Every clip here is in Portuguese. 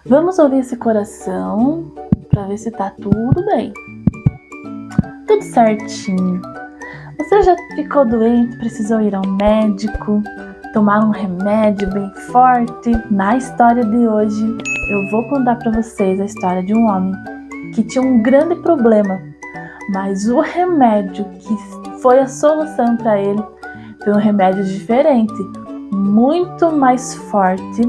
Vamos ouvir esse coração para ver se tá tudo bem. Tudo certinho. Você já ficou doente, precisou ir ao médico, tomar um remédio bem forte? Na história de hoje, eu vou contar para vocês a história de um homem que tinha um grande problema, mas o remédio que foi a solução para ele foi um remédio diferente, muito mais forte,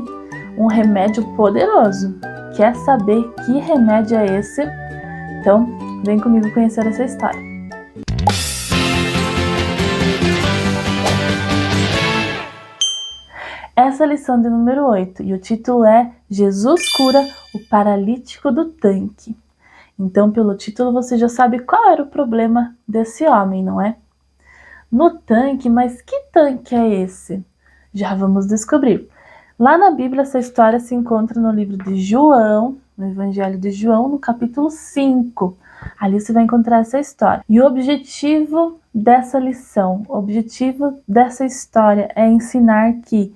um remédio poderoso. Quer saber que remédio é esse? Então, vem comigo conhecer essa história. Essa é a lição de número 8 e o título é Jesus cura o paralítico do tanque. Então, pelo título, você já sabe qual era o problema desse homem, não é? No tanque, mas que tanque é esse? Já vamos descobrir. Lá na Bíblia, essa história se encontra no livro de João, no Evangelho de João, no capítulo 5. Ali você vai encontrar essa história. E o objetivo dessa lição, o objetivo dessa história é ensinar que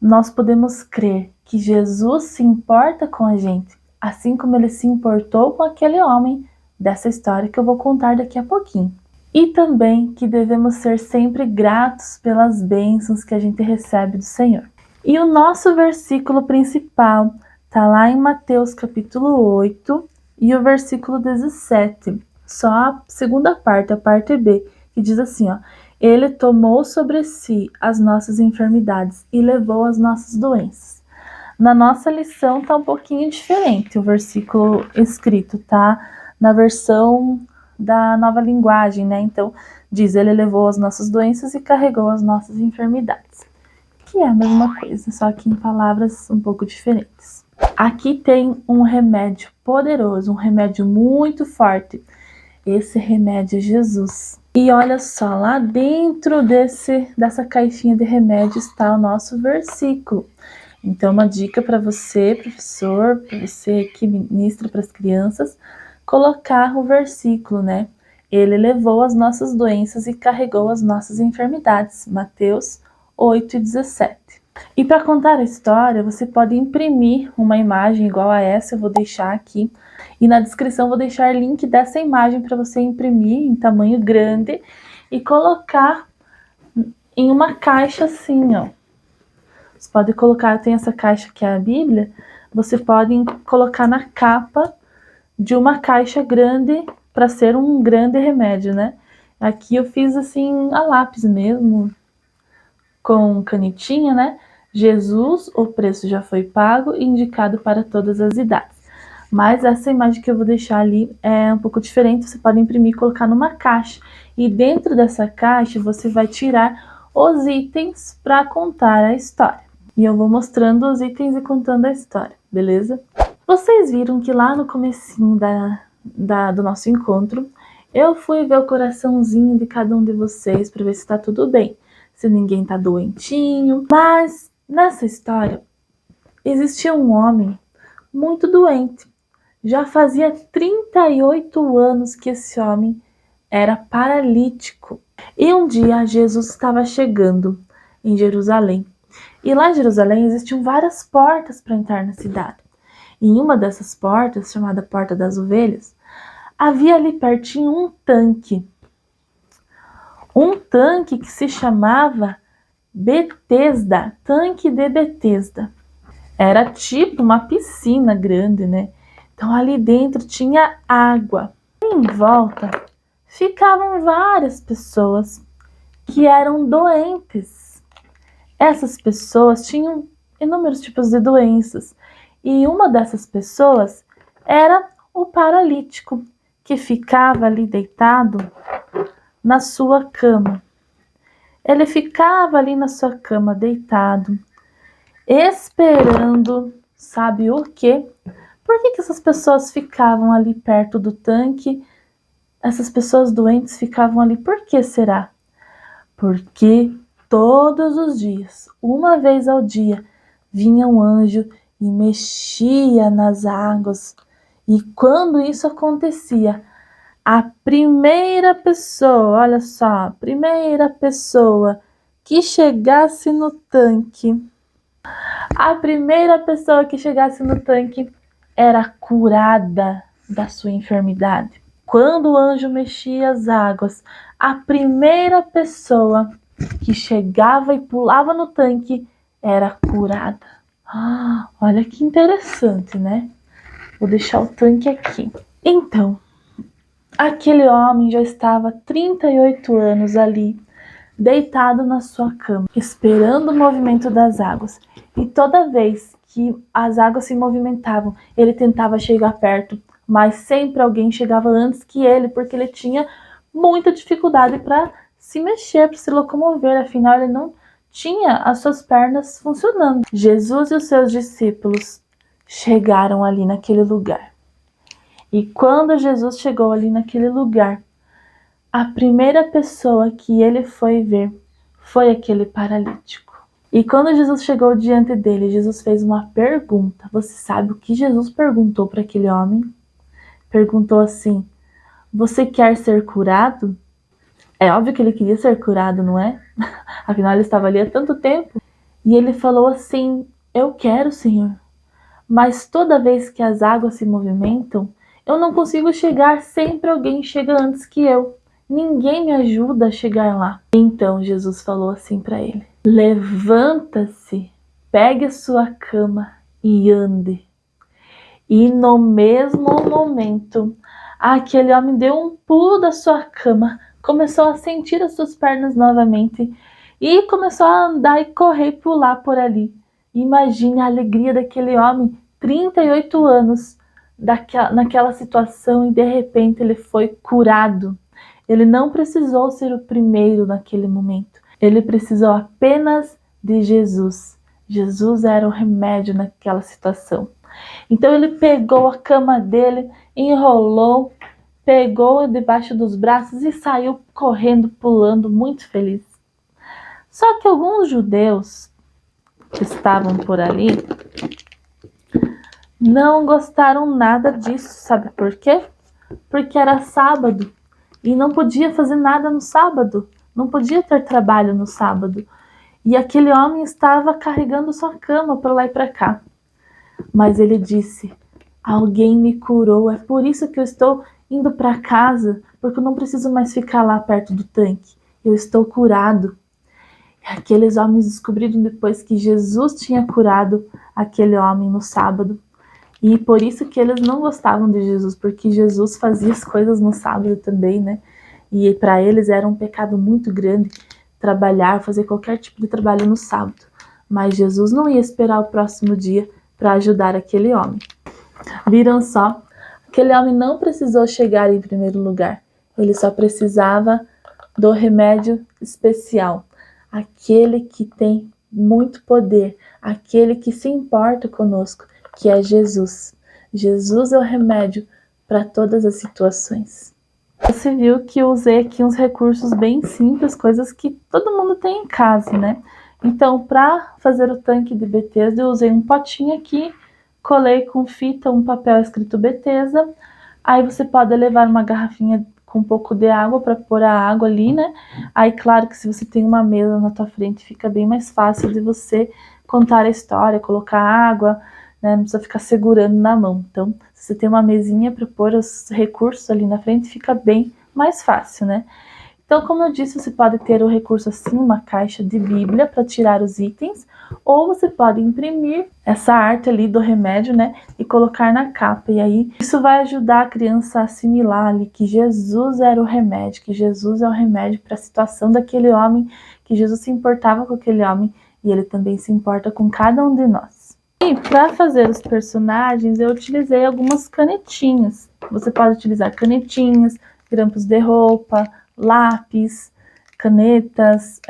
nós podemos crer que Jesus se importa com a gente, assim como ele se importou com aquele homem dessa história que eu vou contar daqui a pouquinho. E também que devemos ser sempre gratos pelas bênçãos que a gente recebe do Senhor. E o nosso versículo principal está lá em Mateus capítulo 8 e o versículo 17. Só a segunda parte, a parte B, que diz assim, ó: Ele tomou sobre si as nossas enfermidades e levou as nossas doenças. Na nossa lição está um pouquinho diferente o versículo escrito, tá? Na versão da Nova Linguagem, né? Então, diz, ele levou as nossas doenças e carregou as nossas enfermidades. Que é a mesma coisa, só que em palavras um pouco diferentes. Aqui tem um remédio poderoso, um remédio muito forte. Esse remédio é Jesus. E olha só, lá dentro dessa caixinha de remédio está o nosso versículo. Então, uma dica para você, professor, para você que ministra para as crianças, colocar o versículo, né? Ele levou as nossas doenças e carregou as nossas enfermidades. Mateus 8:17. E para contar a história, você pode imprimir uma imagem igual a essa, eu vou deixar aqui. E na descrição vou deixar o link dessa imagem para você imprimir em tamanho grande e colocar em uma caixa assim, ó. Você pode colocar, tem essa caixa que é a Bíblia, você pode colocar na capa de uma caixa grande para ser um grande remédio, né? Aqui eu fiz assim a lápis mesmo, com canetinha, né? Jesus, o preço já foi pago e indicado para todas as idades. Mas essa imagem que eu vou deixar ali é um pouco diferente, você pode imprimir e colocar numa caixa. E dentro dessa caixa você vai tirar os itens para contar a história. E eu vou mostrando os itens e contando a história, beleza? Vocês viram que lá no comecinho do nosso encontro, eu fui ver o coraçãozinho de cada um de vocês para ver se está tudo bem, se ninguém tá doentinho. Mas nessa história, existia um homem muito doente. Já fazia 38 anos que esse homem era paralítico. E um dia Jesus estava chegando em Jerusalém. E lá em Jerusalém existiam várias portas para entrar na cidade. E em uma dessas portas, chamada Porta das Ovelhas, havia ali pertinho um tanque. Um tanque que se chamava Betesda, tanque de Betesda. Era tipo uma piscina grande, né? Então ali dentro tinha água. E em volta ficavam várias pessoas que eram doentes. Essas pessoas tinham inúmeros tipos de doenças. E uma dessas pessoas era o paralítico, que ficava ali deitado na sua cama. Ele ficava ali na sua cama deitado, esperando, sabe o quê? Por que essas pessoas ficavam ali perto do tanque? Essas pessoas doentes ficavam ali, por que será? Porque todos os dias, uma vez ao dia, vinha um anjo e mexia nas águas. E quando isso acontecia, a primeira pessoa, olha só, a primeira pessoa que chegasse no tanque A primeira pessoa que chegasse no tanque era curada da sua enfermidade. Quando o anjo mexia as águas, a primeira pessoa que chegava e pulava no tanque era curada. Olha que interessante, né? Vou deixar o tanque aqui. Então, aquele homem já estava 38 anos ali, deitado na sua cama, esperando o movimento das águas. E toda vez que as águas se movimentavam, ele tentava chegar perto, mas sempre alguém chegava antes que ele, porque ele tinha muita dificuldade para se mexer, para se locomover, afinal ele não tinha as suas pernas funcionando. Jesus e os seus discípulos chegaram ali naquele lugar. E quando Jesus chegou ali naquele lugar, a primeira pessoa que ele foi ver foi aquele paralítico. E quando Jesus chegou diante dele, Jesus fez uma pergunta. Você sabe o que Jesus perguntou para aquele homem? Perguntou assim: você quer ser curado? É óbvio que ele queria ser curado, não é? Afinal, ele estava ali há tanto tempo. E ele falou assim: eu quero, Senhor. Mas toda vez que as águas se movimentam, eu não consigo chegar, sempre alguém chega antes que eu. Ninguém me ajuda a chegar lá. Então Jesus falou assim para ele: levanta-se, pegue a sua cama e ande. E no mesmo momento, aquele homem deu um pulo da sua cama, começou a sentir as suas pernas novamente e começou a andar e correr e pular por ali. Imagine a alegria daquele homem, 38 anos, naquela situação, e de repente ele foi curado. Ele não precisou ser o primeiro naquele momento. Ele precisou apenas de Jesus. Jesus era o remédio naquela situação. Então ele pegou a cama dele, enrolou, pegou debaixo dos braços e saiu correndo, pulando, muito feliz. Só que alguns judeus que estavam por ali não gostaram nada disso, sabe por quê? Porque era sábado e não podia fazer nada no sábado, não podia ter trabalho no sábado. E aquele homem estava carregando sua cama para lá e para cá. Mas ele disse: alguém me curou, é por isso que eu estou indo para casa, porque eu não preciso mais ficar lá perto do tanque. Eu estou curado. Aqueles homens descobriram depois que Jesus tinha curado aquele homem no sábado. E por isso que eles não gostavam de Jesus, porque Jesus fazia as coisas no sábado também, né? E para eles era um pecado muito grande trabalhar, fazer qualquer tipo de trabalho no sábado. Mas Jesus não ia esperar o próximo dia para ajudar aquele homem. Viram só? Aquele homem não precisou chegar em primeiro lugar. Ele só precisava do remédio especial. Aquele que tem muito poder. Aquele que se importa conosco, que é Jesus. Jesus é o remédio para todas as situações. Você viu que eu usei aqui uns recursos bem simples, coisas que todo mundo tem em casa, né? Então, para fazer o tanque de Bethesda, eu usei um potinho aqui, colei com fita um papel escrito Bethesda. Aí você pode levar uma garrafinha com um pouco de água para pôr a água ali, né? Aí, claro que se você tem uma mesa na tua frente, fica bem mais fácil de você contar a história, colocar água, né? Não precisa ficar segurando na mão. Então, se você tem uma mesinha para pôr os recursos ali na frente, fica bem mais fácil, né? Então, como eu disse, você pode ter o recurso assim, uma caixa de Bíblia para tirar os itens, ou você pode imprimir essa arte ali do remédio, né, e colocar na capa. E aí, isso vai ajudar a criança a assimilar ali que Jesus era o remédio, que Jesus é o remédio para a situação daquele homem, que Jesus se importava com aquele homem e ele também se importa com cada um de nós. E para fazer os personagens, eu utilizei algumas canetinhas. Você pode utilizar canetinhas, grampos de roupa, lápis, canetas,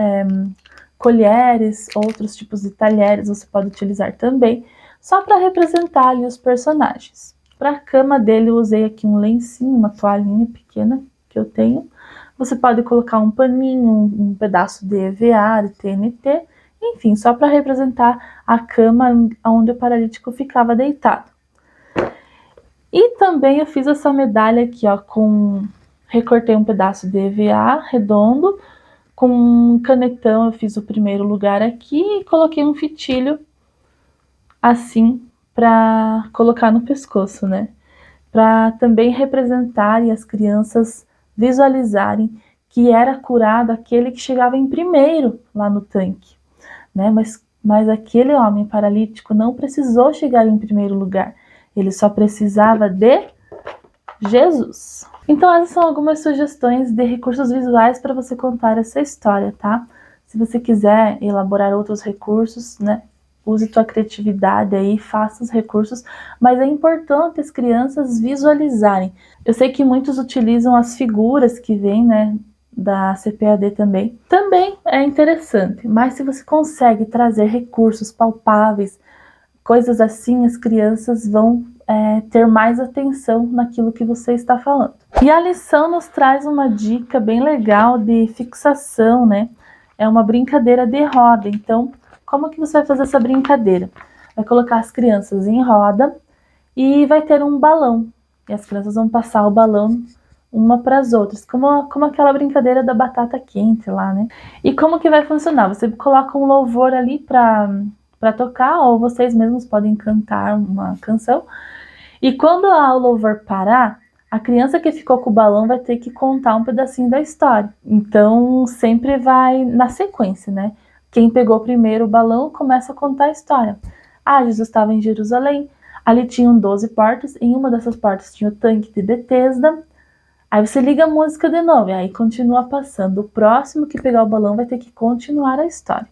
colheres, outros tipos de talheres você pode utilizar também, só para representar ali os personagens. Para a cama dele eu usei aqui um lencinho, uma toalhinha pequena que eu tenho. Você pode colocar um paninho, um pedaço de EVA, de TNT, enfim, só para representar a cama onde o paralítico ficava deitado. E também eu fiz essa medalha aqui, ó, recortei um pedaço de EVA redondo, com um canetão eu fiz o primeiro lugar aqui e coloquei um fitilho assim para colocar no pescoço, né? Para também representar e as crianças visualizarem que era curado aquele que chegava em primeiro lá no tanque, né? Mas aquele homem paralítico não precisou chegar em primeiro lugar, ele só precisava de Jesus. Então essas são algumas sugestões de recursos visuais para você contar essa história, tá? Se você quiser elaborar outros recursos, né? Use tua criatividade aí, faça os recursos, mas é importante as crianças visualizarem. Eu sei que muitos utilizam as figuras que vêm, né, da CPAD também. Também é interessante, mas se você consegue trazer recursos palpáveis, coisas assim, as crianças vão ter mais atenção naquilo que você está falando. E a lição nos traz uma dica bem legal de fixação, né? É uma brincadeira de roda. Então, como que você vai fazer essa brincadeira? Vai colocar as crianças em roda e vai ter um balão. E as crianças vão passar o balão uma para as outras, como aquela brincadeira da batata quente lá, né? E como que vai funcionar? Você coloca um louvor ali para tocar, ou vocês mesmos podem cantar uma canção. E quando o louvor parar, a criança que ficou com o balão vai ter que contar um pedacinho da história. Então, sempre vai na sequência, né? Quem pegou primeiro o balão começa a contar a história. Ah, Jesus estava em Jerusalém, ali tinham 12 portas, em uma dessas portas tinha o tanque de Betesda. Aí você liga a música de novo, e aí continua passando. O próximo que pegar o balão vai ter que continuar a história.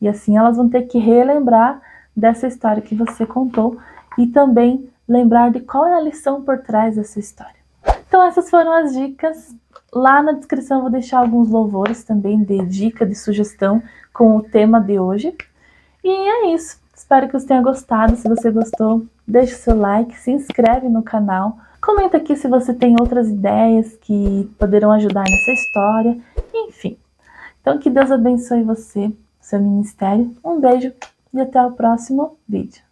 E assim elas vão ter que relembrar dessa história que você contou e também lembrar de qual é a lição por trás dessa história. Então essas foram as dicas. Lá na descrição eu vou deixar alguns louvores também de dica, de sugestão com o tema de hoje. E é isso. Espero que você tenha gostado. Se você gostou, deixe o seu like, se inscreve no canal. Comenta aqui se você tem outras ideias que poderão ajudar nessa história. Enfim. Então que Deus abençoe você, seu ministério. Um beijo e até o próximo vídeo.